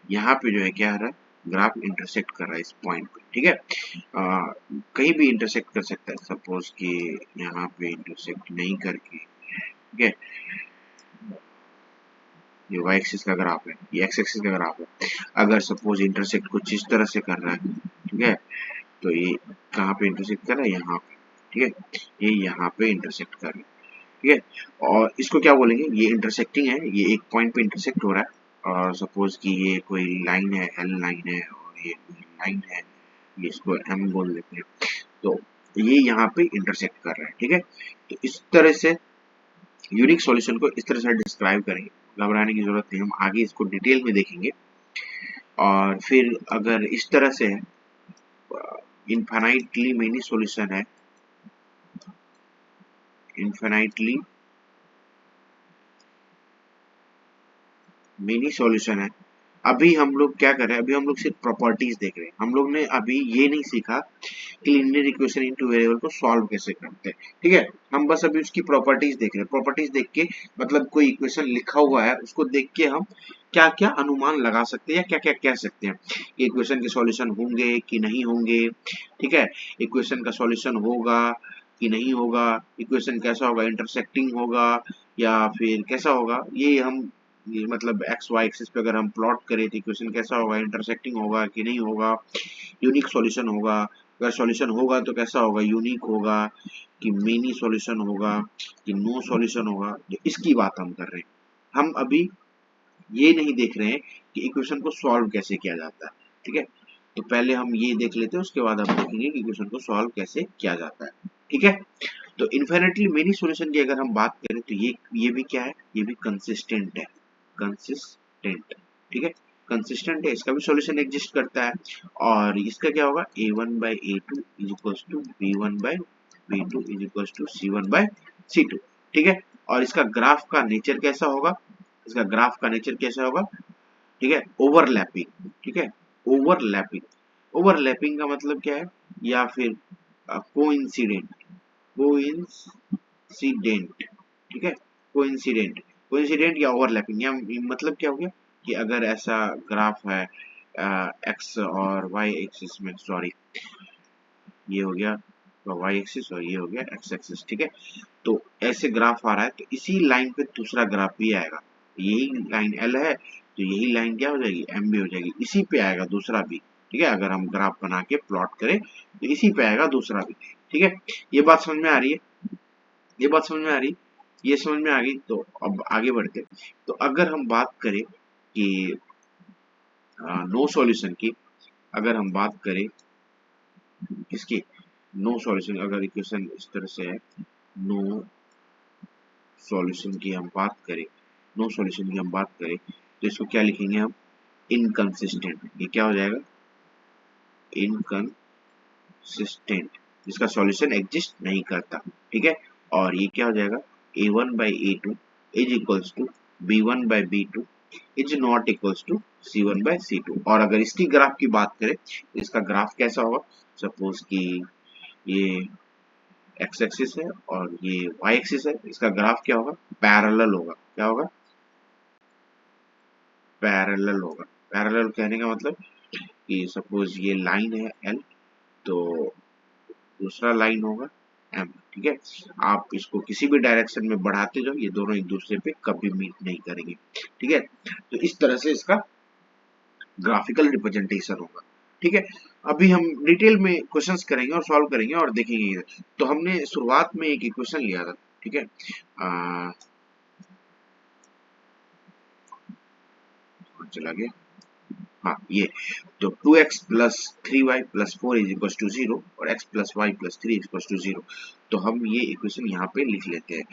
S1: यहाँ पे जो है क्या हो रहा है, ग्राफ इंटरसेक्ट कर रहा है इस पॉइंट पे, ठीक है। कहीं भी इंटरसेक्ट कर सकता है, सपोज कि यहाँ पे इंटरसेक्ट नहीं करके, ठीक है, ये y एक्सिस का ग्राफ है, ये x एक्सिस का ग्राफ है, अगर सपोज इंटरसेक्ट कुछ इस तरह से कर रहा है, ठीक है, तो ये कहाँ पे इंटरसेक्ट कर रहा है, यहाँ पे, ठीक है, ये यहाँ पे इंटरसेक्ट कर रहा है, ठीक है। और इसको क्या बोलेंगे, ये इंटरसेक्टिंग है, ये एक पॉइंट पे इंटरसेक्ट हो रहा है, और सपोज कि ये कोई लाइन है, एल लाइन है, और ये लाइन है, ये इसको एम बोल देते हैं, तो ये यहाँ पे इंटरसेक्ट कर रहा है, ठीक है। तो इस तरह से यूनिक सॉल्यूशन को इस तरह से डिस्क्राइब करेंगे, घबराने की जरूरत नहीं, हम आगे इसको डिटेल में देखेंगे। और फिर अगर इस तरह से है, इनफाइनाइटली मेनी सॉल्यूशन है, इनफाइनाइटली मेनी सॉल्यूशन है, अभी हम लोग क्या कर रहे हैं, अभी हम लोग सिर्फ प्रॉपर्टीज देख रहे हैं, हम लोग ने अभी ये नहीं सीखा कि लीनियर इक्वेशन इनटू वेरिएबल को सॉल्व कैसे करते हैं, ठीक है। हम बस अभी उसकी प्रॉपर्टीज देख रहे हैं, प्रॉपर्टीज देख के मतलब कोई इक्वेशन लिखा हुआ है उसको देख के हम क्या क्या अनुमान लगा सकते हैं या क्या क्या कह सकते हैं, इक्वेशन के सॉल्यूशन होंगे कि नहीं होंगे, ठीक है, इक्वेशन का सॉल्यूशन होगा कि नहीं होगा, इक्वेशन कैसा होगा, इंटरसेक्टिंग होगा या फिर कैसा होगा, ये मतलब एक्स वाई एक्सिस पे अगर हम प्लॉट करें तो इक्वेशन कैसा होगा, इंटरसेक्टिंग होगा कि नहीं होगा, यूनिक सॉल्यूशन होगा, अगर सॉल्यूशन होगा तो कैसा होगा, यूनिक होगा कि मेनी सॉल्यूशन होगा कि नो सॉल्यूशन होगा, तो इसकी बात हम कर रहे हैं। हम अभी ये नहीं देख रहे हैं कि इक्वेशन को सॉल्व कैसे किया जाता है, ठीक है। तो पहले हम ये देख लेते हैं, उसके बाद हम देखेंगे कि इक्वेशन को सॉल्व कैसे किया जाता है, ठीक है। तो इनफाइनाइटली मेनी सॉल्यूशन की अगर हम बात करें तो ये भी क्या है, ये भी कंसिस्टेंट है, कंसिस्टेंट, ठीक है, कंसिस्टेंट है, इसका भी सॉल्यूशन एग्जिस्ट करता है। और इसका क्या होगा, A1 by A2 is equals to B1 by B2 is equals to C1 by C2, ठीक है। और इसका ग्राफ का नेचर कैसा होगा, इसका ग्राफ का नेचर कैसा होगा, ठीक है, ओवरलैपिंग, ठीक है, ओवरलैपिंग, ओवरलैपिंग का मतलब क्या है, या फिर कोइंसिडेंट, कोइंसिडेंट, ठीक है, कोइंसिडेंट, कोइंसिडेंट या ओवरलैपिंग, या मतलब क्या हो गया कि अगर ऐसा ग्राफ है एक्स और वाई एक्सिस में, सॉरी ये हो गया वाई एक्सिस और ये हो गया एक्स एक्सिस, ठीक है। तो ऐसे ग्राफ आ रहा है तो इसी लाइन पे दूसरा ग्राफ भी आएगा, यही लाइन एल है तो यही लाइन क्या हो जाएगी, एम भी हो जाएगी, इसी पे आएगा दूसरा भी, ठीक है। अगर हम ग्राफ बना के प्लॉट करें तो इसी पे आएगा दूसरा भी, ठीक है। ये बात समझ में आ रही है, ये बात समझ में आ रही, ये समझ में आ गई। तो अब आगे बढ़ते, तो अगर हम बात करें कि नो सॉल्यूशन की, अगर हम बात करें इसकी नो सॉल्यूशन, अगर इक्वेशन इस तरह से है, नो सॉल्यूशन की हम बात करें, नो सॉल्यूशन की हम बात करें तो इसको क्या लिखेंगे हम, इनकंसिस्टेंट। ये क्या हो जाएगा, इनकंसिस्टेंट, जिसका सॉल्यूशन एग्जिस्ट नहीं करता, ठीक है। और ये क्या हो जाएगा, a1 by a2 is equals to b1 by b2 is not equals to c1 by c2। और अगर इसकी ग्राफ की बात करें तो इसका ग्राफ कैसा होगा, सपोज कि ये एक्स एक्सिस है और ये वाई एक्सिस है, इसका ग्राफ क्या होगा, पैरेलल होगा। क्या होगा, पैरेलल होगा। पैरेलल कहने का मतलब कि सपोज ये लाइन है एल, तो दूसरा लाइन होगा एम, ठीक है। आप इसको किसी भी डायरेक्शन में बढ़ाते जाओ, ये दोनों एक दूसरे पे कभी मीट नहीं करेंगे, ठीक है। तो इस तरह से इसका ग्राफिकल रिप्रेजेंटेशन होगा, ठीक है। अभी हम डिटेल में क्वेश्चंस करेंगे और सॉल्व करेंगे और देखेंगे। तो हमने शुरुआत में एक इक्वेशन लिया था, ठीक है। चला गया, हाँ ये, तो 2x plus 3y plus 4 is equal to 0 और x plus y plus 3 is equal to 0। तो हम ये इक्वेशन यहाँ पे लिख लेते हैं।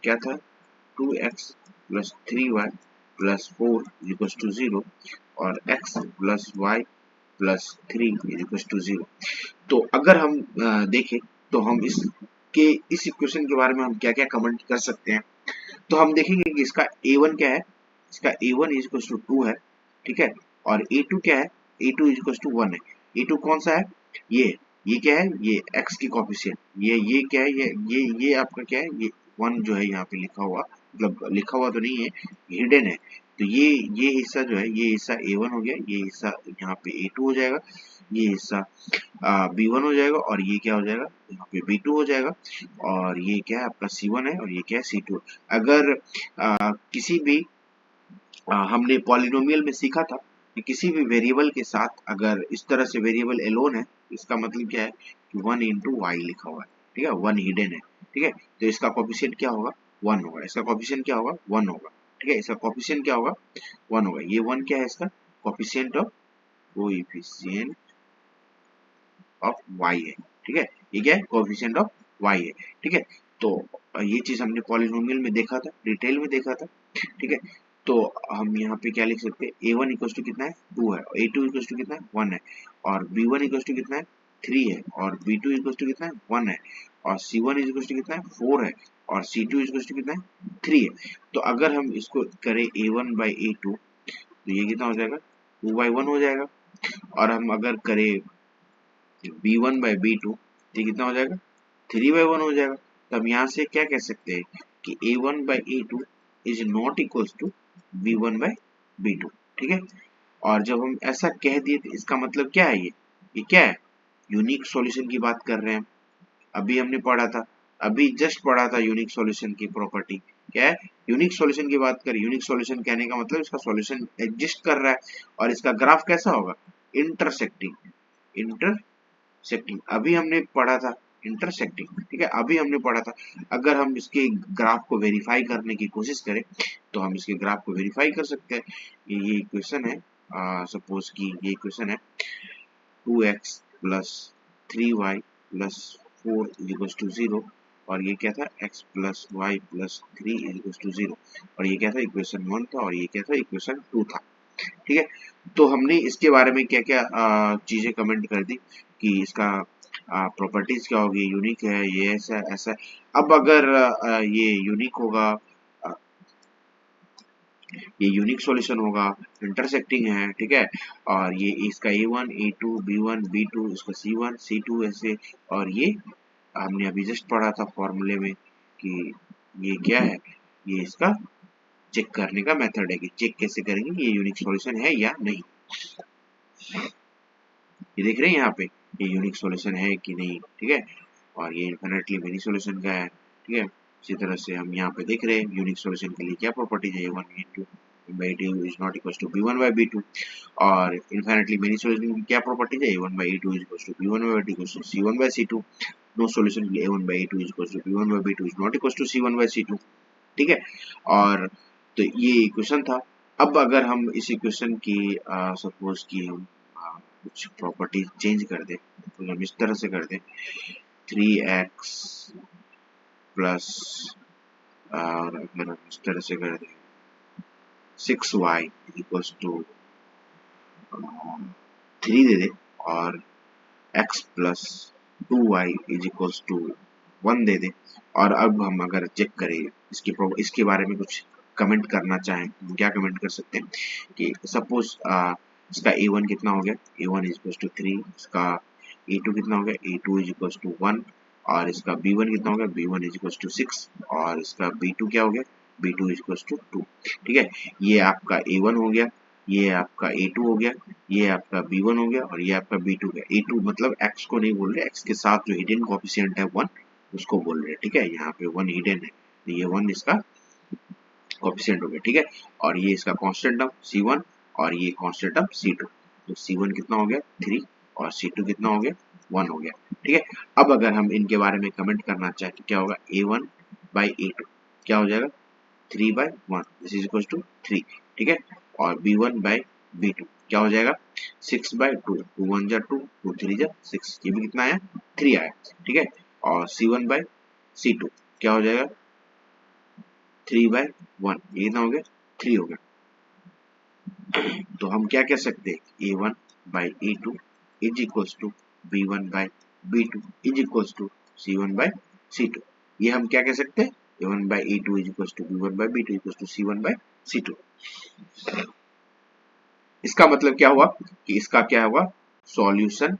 S1: क्या था, 2x plus 3y plus 4 is equal to 0 और x plus y plus 3 is equal to 0। तो अगर हम देखें तो हम इस इक्वेशन के बारे में हम क्या क्या कमेंट कर सकते हैं। तो हम देखेंगे कि इसका a1 क्या है, इसका a1 इज इक्वल टू 2 है, ठीक है। और a2 क्या है, a2 इज इक्वल टू 1 है। a2 कौन सा है, ये क्या है, ये x की कोफिशिएंट, ये क्या है, ये आपका क्या है, ये 1 जो है यहाँ पे लिखा हुआ, मतलब लिखा हुआ तो नहीं है, हिडन है। तो ये हिस्सा जो है, ये हिस्सा a1 हो गया, ये हिस्सा यहाँ पे a2 हो जाएगा, ये हिस्सा b1 हो जाएगा और ये क्या हो जाएगा, यहाँ पे b2 हो जाएगा। और ये क्या है आपका c1 है और ये क्या है c2। अगर किसी भी हमने पॉलिनोमियल में सीखा था कि किसी भी वेरिएबल के साथ अगर इस तरह से वेरिएबल एलोन है, इसका मतलब क्या है कि 1 इंटू वाई लिखा हुआ है, ठीक है, 1 हिडन है, ठीक है। तो इसका कोफिशिएंट क्या होगा, 1 होगा। इसका कोफिशिएंट क्या होगा, 1 होगा, ठीक है। इसका कोफिशिएंट क्या होगा, 1 होगा। ये 1 क्या है, इसका coefficient of coefficient of y है, ठीक है। ये क्या है, कोएफिशिएंट ऑफ वाई है, ठीक है। तो ये चीज हमने पॉलिनोमियल में देखा था, डिटेल में देखा था, ठीक है। तो हम यहाँ पे क्या लिख सकते हैं, a1 इक्वल टू कितना है, 2 है, a2 इक्वल टू कितना है, 1 है, और b1 इक्वल टू कितना है, 3 है, और b2 इक्वल टू कितना है, 1 है, और c1 इक्वल टू कितना है, 4 है, और c2 इक्वल टू कितना है, 3 है। तो अगर हम इसको करें a1 by a2 तो ये कितना हो जाएगा, 2 by 1 हो जाएगा। और हम अगर करें b1 by b2 तो ये कितना हो जाएगा, 3 by 1 हो जाएगा। तो हम यहाँ से क्या कह सकते हैं कि a1 by a2 is not equal to b1 by b2, ठीक है। और जब हम ऐसा कह दिए तो इसका मतलब क्या है, ये क्या है, यूनिक सॉल्यूशन की बात कर रहे हैं। अभी हमने पढ़ा था, अभी जस्ट पढ़ा था यूनिक सॉल्यूशन की प्रॉपर्टी क्या है, यूनिक सॉल्यूशन की बात करें। यूनिक सॉल्यूशन कहने का मतलब इसका सॉल्यूशन एग्जिस्ट कर रहा है और इसका ग्राफ कैसा होगा, इंटरसेक्टिंग, इंटरसेक्टिंग। अभी हमने पढ़ा था इंटरसेक्टिंग, ठीक है, अभी हमने पढ़ा था। अगर हम इसके ग्राफ को वेरीफाई करने की कोशिश करें तो हम इसके ग्राफ को वेरीफाई कर सकते हैं। ये इक्वेशन है, सपोज की ये इक्वेशन है 2x plus 3y plus 4 is equal to 0 और ये क्या था, x plus y plus 3 is equal to 0 और ये क्या था, इक्वेशन 1 था और ये क्या था, इक्वेशन 2 था, ठीक है। तो हमने इसके बारे में क्या क्या चीजें कमेंट कर दी कि इसका प्रॉपर्टीज क्या होगी, यूनिक है, ये ऐसा ऐसा। अब अगर ये यूनिक होगा, ये यूनिक सॉल्यूशन होगा, इंटरसेक्टिंग है, ठीक है, और ये इसका a1 a2 b1 b2 इसका c1 c2 ऐसे। और ये हमने अभी जस्ट पढ़ा था फॉर्मूले में कि ये क्या है, ये इसका चेक करने का मेथड है कि चेक कैसे करेंगे कि ये यूनिक सॉल्यूशन है या नहीं। ये देख रहे हैं यहाँ पे, ये यूनिक सॉल्यूशन है कि नहीं, ठीक है। और ये इन्फिनिटली मेनी सॉल्यूशन का है, ठीक है। इसी तरह से हम यहाँ पे देख रहे हैं यूनिक सॉल्यूशन के लिए क्या प्रॉपर्टीज है, a1 into by 2 is not equal to b1 by b2। और इन्फिनिटली मेनी सॉल्यूशन की क्या प्रॉपर्टीज है, a1 by a2 is equal to b1 by b2 equals to c1 by c2। No solution के लिए a1 by a2 is equal to b1 by b2 is not equal to c1 by c2, ठीक है। और तो ये इक्वेशन था। अब अगर हम इस इक्वेशन की सपोज की हम कुछ प्रॉपर्टी चेंज कर दे, तो हम इस तरह से कर दे 3x प्लस, और अगर हम इस तरह से कर दे 6y इक्वल्स टू 3 दे दे, और x plus 2y is equals to 1 दे दे। और अब हम अगर चेक करें इसके बारे में कुछ कमेंट करना चाहें, हम क्या कमेंट कर सकते हैं कि सपोज इसका a1 कितना हो गया, a1 इज इक्वल्स टू 3, इसका a2 कितना हो गया, a2 इज इक्वल्स टू 1, और इसका b1 कितना हो गया, b1 इज इक्वल्स टू 6, और इसका b2 क्या हो गया, b2 इज इक्वल्स टू 2। ठीक है, ये आपका a1 हो गया, ये आपका a2 हो गया, ये आपका b1 हो गया, और ये आपका b2 हो गया। a2 मतलब x को नहीं बोल रहे, x के साथ जो हिडन कोएफिशिएंट है 1 उसको बोल रहे हैं। ठीक है, यहाँ पे 1 हिडन है, तो ये 1 इसका कोएफिशिएंट हो गया। ठीक है, और ये इसका कांस्टेंट टर्म c1, और ये कांस्टेंट टर्म c2, तो c1 कितना हो गया 3, और c2 कितना हो गया 1 हो गया। ठीक है, अब अगर हम इनके बारे में कमेंट करना चाहें तो क्या होगा, a1 बाई a2 क्या हो जाएगा 3 by 1, this is equal to 3। ठीक है, और b1 बाई b2 क्या हो जाएगा 6 बाई 2, 2 1 जा 2, 2 3 जा 6, ये भी कितना आया 3 आया। ठीक है, और c1 बाई c2 क्या हो जाएगा 3 बाई 1, ये कितना हो गया 3 हो गया। तो हम क्या कह सकते हैं a1 by a2 is equals to b1 by b2 is equals to c1 by c2। ये हम क्या कह सकते हैं, a1 by a2 is equals to b1 by b2 equals to c1 by c2। इसका मतलब क्या हुआ कि इसका क्या होगा, सॉल्यूशन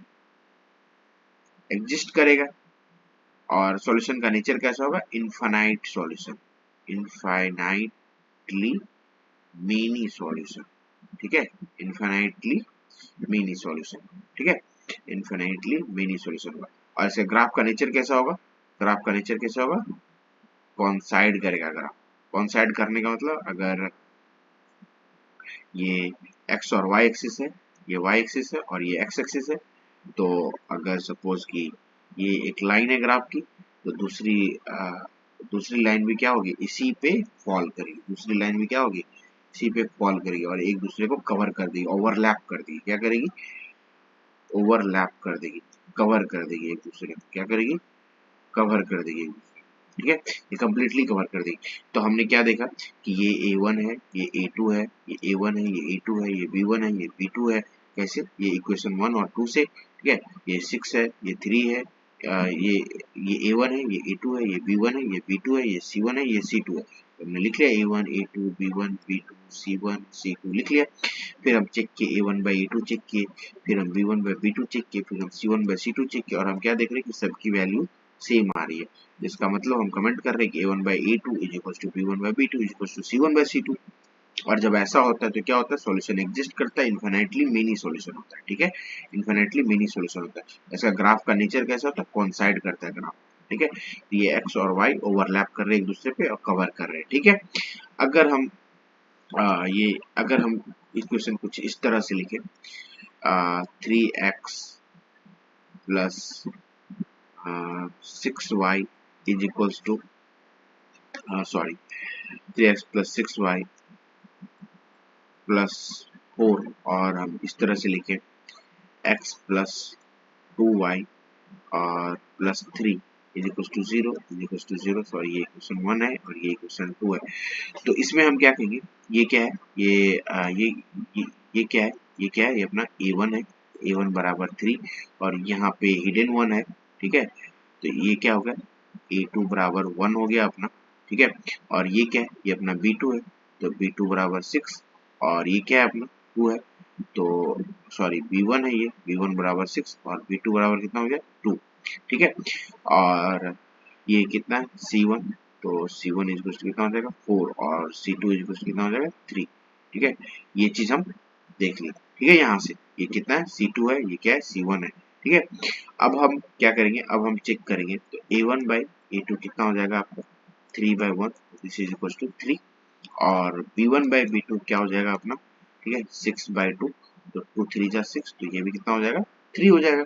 S1: एग्जिस्ट करेगा, और सॉल्यूशन का नेचर कैसा होगा, infinite solution, infinitely many solution. ठीक है, इनफाइनाइटली मेनी सॉल्यूशन। ठीक है, इनफाइनाइटली मेनी सॉल्यूशन होगा। और इसका ग्राफ का नेचर कैसा होगा, ग्राफ का नेचर कैसा होगा, कॉन्साइड करेगा ग्राफ। कॉन्साइड करने का मतलब अगर ये x और y एक्सिस है, ये y एक्सिस है, और ये x एक्सिस है, तो अगर सपोज कि ये एक लाइन है ग्राफ की, तो दूसरी लाइन भी क्या होगी, इसी पे फॉल करेगी, दूसरी लाइन भी क्या होगी, इसी पे फॉल करेगी, और एक दूसरे को कवर कर देगी, ओवरलैप कर देगी। क्या करेगी, ओवरलैप कर देगी, कवर कर देगी एक दूसरे को, क्या करेगी, कवर कर देगी। ठीक है, ये कंप्लीटली कवर कर देगी। तो हमने क्या देखा कि ये a1 है, ये a2 है, ये a1 है, ये a2 है, ये b1 है, ये b2 है। कैसे, ये इक्वेशन 1 और 2 से। ठीक है, ये 6 है, ये 3 है, ये a1 है, ये a2 है, ये b1 है, ये b2 है, ये c1 है, ये c2 है। तो हमने लिख लिया a1 a2 b1 b2 c1 c2 लिख लिया। फिर हम चेक किए a1 बाई a2 चेक किए, फिर हम b1 बाई b2 चेक किए, फिर हम c1 बाई c2 चेक किए, और हम क्या देख रहे हैं कि सबकी वैल्यू सेम आ रही है। जिसका मतलब हम कमेंट कर रहे हैं कि a1 by a2 is equal to b1 by b2 is equal to c1 by c2। और जब ऐसा होता है तो क्या होता है, सॉल्यूशन एग्जिस्ट करता है, इनफिनिटली मेनी सॉल्यूशन होता है। ठीक है, इनफिनिटली मेनी सॉल्यूशन होता है। इसका ग्राफ का नेचर कैसा होता है, कोइंसाइड करता है ग्राफ। ठीक है, ये x और y ओवरलैप कर रहे हैं एक दूसरे पे और कवर कर रहे हैं। ठीक है, अगर हम इक्वेशन कुछ इस तरह से लिखें, 3x plus 6y is equals to 3x plus 6y plus 4, और हम इस तरह से लिखें x प्लस 2y और plus 3 is equal to 0 is equal to 0। Sorry, ये इक्वेशन 1 है और ये इक्वेशन 2 है। तो इसमें हम क्या कहेंगे, ये क्या है, ये क्या है, ये क्या है, ये अपना a1 है, a1 बराबर 3, और यहाँ पे हिडन 1 है। ठीक है, तो ये क्या हो गया, a2 बराबर 1 हो गया अपना। ठीक है, और ये क्या है, ये अपना b2 है, तो b2 बराबर 6, और ये क्या है अपना 2 है, तो सॉरी b1 है, ये b1 बराबर 6, और b2 बराबर कितना हो गया 2। ठीक है, और ये कितना है c1, तो c1 इज कितना हो जाएगा 4, और c2 इज कितना हो जाएगा 3। ठीक है, ये चीज हम देख लें। ठीक है, यहाँ से ये कितना है c2 है, ये क्या है c1 है। ठीक है, अब हम क्या करेंगे, अब हम चेक करेंगे, तो a1 बाई a2 कितना हो जाएगा आपका 3 by 1, this is equal to 3, और b1 बाई b2 क्या हो जाएगा अपना, ठीक है 6 बाई 2, तो 2 3 जा 6, तो ये भी कितना हो जाएगा 3 हो जाएगा,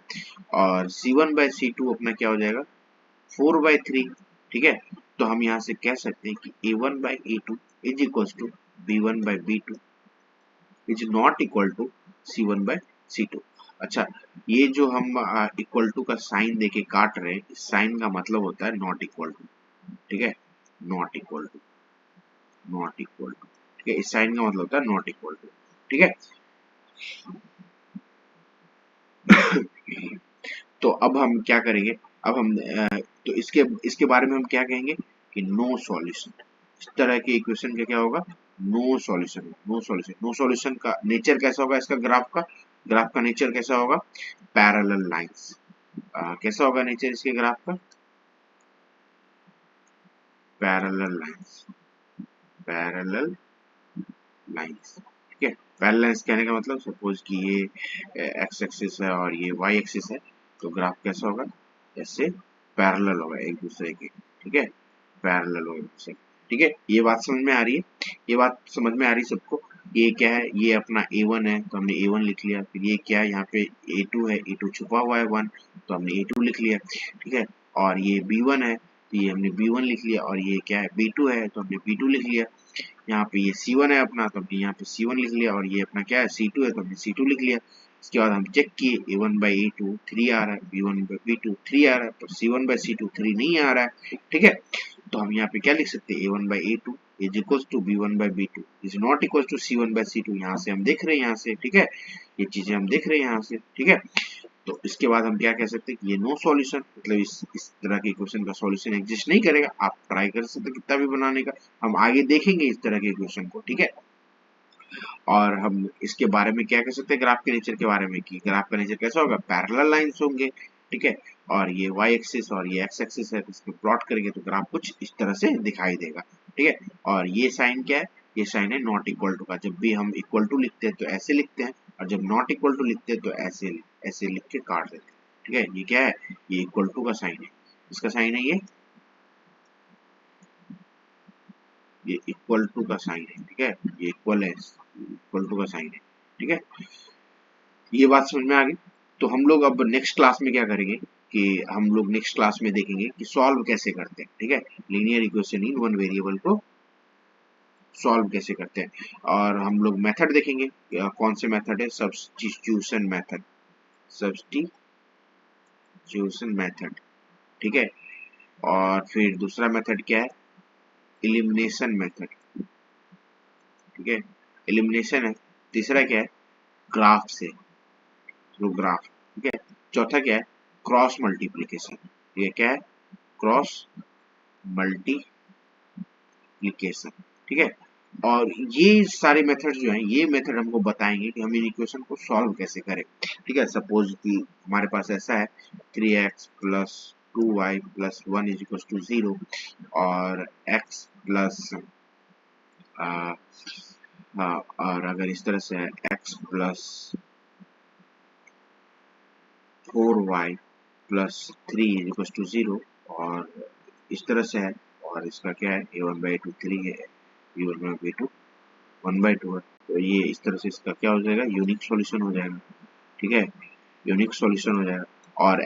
S1: और c1 बाई c2 अपना क्या हो जाएगा 4 बाई 3। ठीक है, तो हम यहाँ से कह सकते हैं कि a1 by a2 is equal to b1 by b2 is not equal to c1 by c2। अच्छा, ये जो हम इक्वल टू का साइन देके काट रहे हैं, इस साइन का मतलब होता है नॉट इक्वल टू, ठीक है, not equal to, not equal to, ठीक है, इस साइन का मतलब होता है नॉट इक्वल टू, ठीक है। तो अब हम क्या करेंगे, अब हम तो इसके इसके बारे में हम क्या कहेंगे कि नो सॉल्यूशन, इस तरह के इक्वेशन का क्या होगा, no solution, no solution, no solution का नेचर कैसा होगा, इसका ग्राफ का नेचर कैसा होगा, पैरेलल लाइंस, कैसा होगा नेचर इसके ग्राफ का, पैरेलल लाइंस, पैरेलल लाइंस, ठीक है। पैरेलल लाइंस कहने का मतलब सपोज कि ये एक्स एक्सिस है और ये वाई एक्सिस है, तो ग्राफ कैसा होगा, ऐसे पैरेलल होगा एक दूसरे के, ठीक है, पैरेलल होगा एक दूसरे के, ठीक है। ये बात समझ में आ रही है, ये बात समझ में आ रही है सबको। ये क्या है, ये अपना a1 है तो हमने a1 लिख लिया, फिर ये क्या है, यहाँ पे a2 है, a2 छुपा हुआ है 1, तो हमने a2 लिख लिया, ठीक है। और ये b1 है तो ये हमने b1 लिख लिया, और ये क्या है b2 है तो हमने b2 लिख लिया। यहाँ पे ये C1 है अपना, तो हमने यहाँ पे C1 लिख लिया, और ये अपना क्या है C2 है तो हमने C2 लिख लिया। इसके बाद हम चेक किए A1/A2 3 आ रहा है, B1/B2 3 आ रहा है, पर C1/C2 3 नहीं आ रहा है, ठीक है। तो हम यहाँ पे क्या लिख सकते हैं, A1/A2 is equal to B1/B2 is not equal to C1/C2, यहाँ से हम देख रहे हैं, यहाँ से, ठीक है, ये चीजें हम देख रहे हैं यहाँ से, ठीक है। तो इसके बाद हम क्या कह सकते हैं कि ये नो सॉल्यूशन, मतलब इस तरह के क्वेश्चन का सॉल्यूशन एग्जिस्ट नहीं करेगा। आप ट्राई कर सकते कितना भी बनाने का, हम आगे देखेंगे इस तरह के क्वेश्चन को, ठीक है। और हम इसके बारे में क्या कह सकते हैं, ग्राफ के नेचर के बारे में कि ग्राफ का नेचर कैसा होगा, पैरेलल लाइंस होंगे, ठीक है। और ये वाई एक्सिस और ये एक्स एक्सिस है, इसको प्लॉट करेंगे तो ग्राफ कुछ इस तरह से दिखाई देगा, ठीक है। और ये साइन क्या है, ये साइन है नॉट इक्वल टू का, जब भी हम इक्वल टू लिखते हैं तो ऐसे लिखते हैं, और जब नॉट इक्वल टू लिखते हैं तो ऐसे ऐसे लिख के काट देते हैं, ठीक है। ये क्या है, ये इक्वल टू का साइन है, इसका साइन है ये इक्वल टू का साइन है, ठीक है, ये इक्वल है, इक्वल टू का साइन है, ठीक है। ये बात समझ में आ गई। तो हम लोग अब नेक्स्ट क्लास में क्या करेंगे कि हम लोग नेक्स्ट क्लास में देखेंगे कि सॉल्व कैसे करते हैं, ठीक है, linear equation in one variable को सॉल्व कैसे करते हैं। और हम लोग मेथड देखेंगे, कौन से मेथड है, सब्स्टिट्यूशन मेथड, सब्स्टिट्यूशन मेथड, ठीक है। और फिर दूसरा मेथड क्या है, एलिमिनेशन मेथड, ठीक है, एलिमिनेशन है। तीसरा क्या है, ग्राफ से, थ्रू ग्राफ, ठीक है। चौथा क्या है, क्रॉस मल्टीप्लीकेशन, ये क्या है, क्रॉस मल्टीप्लीकेशन, ठीक है। और ये सारे मेथड जो हैं, ये मेथड हमको बताएंगे कि हम इन इक्वेशन को सॉल्व कैसे करें, ठीक है। सपोज कि हमारे पास ऐसा है 3x plus 2y plus 1 is equal to 0, और x प्लस और अगर इस तरह से है x plus 4y plus 3 is equal to 0, और इस तरह से है, और इसका क्या है, a1/2 3 है, b1/2 1/2 है, तो ये इस तरह से इसका क्या हो जाएगा, यूनिक सॉल्यूशन हो जाएगा, ठीक है, यूनिक सॉल्यूशन हो जाएगा। और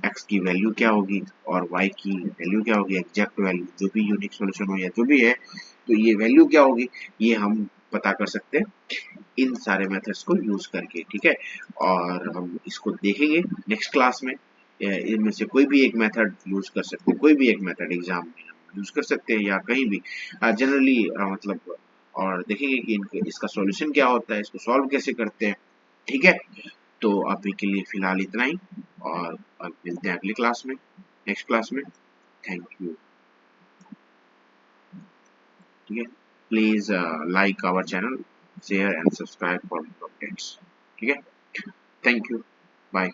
S1: x की वैल्यू क्या होगी और y की वैल्यू क्या होगी, एग्जैक्ट वैल्यू, जो भी यूनिक सॉल्यूशन हो या जो भी है, तो ये वैल्यू क्या होगी, ये हम पता कर सकते हैं इन सारे मेथड्स को यूज करके, ठीक है। और हम इसको देखेंगे नेक्स्ट क्लास में, इनमें से कोई भी एक मेथड यूज कर सकते हैं, कोई भी एक मेथड एग्जाम में यूज कर सकते हैं या कहीं भी जनरली, मतलब, और देखेंगे कि इसका सॉल्यूशन क्या होता है, इसको सॉल्व कैसे करते हैं, ठीक है। तो अभी के लिए फिलहाल इतना ही, और अब मिलते हैं अगली क्लास में, नेक्स्ट क्लास में। थैंक यू, ठीक है। Please like our channel, share and subscribe for updates, ठीक है। थैंक यू, बाय।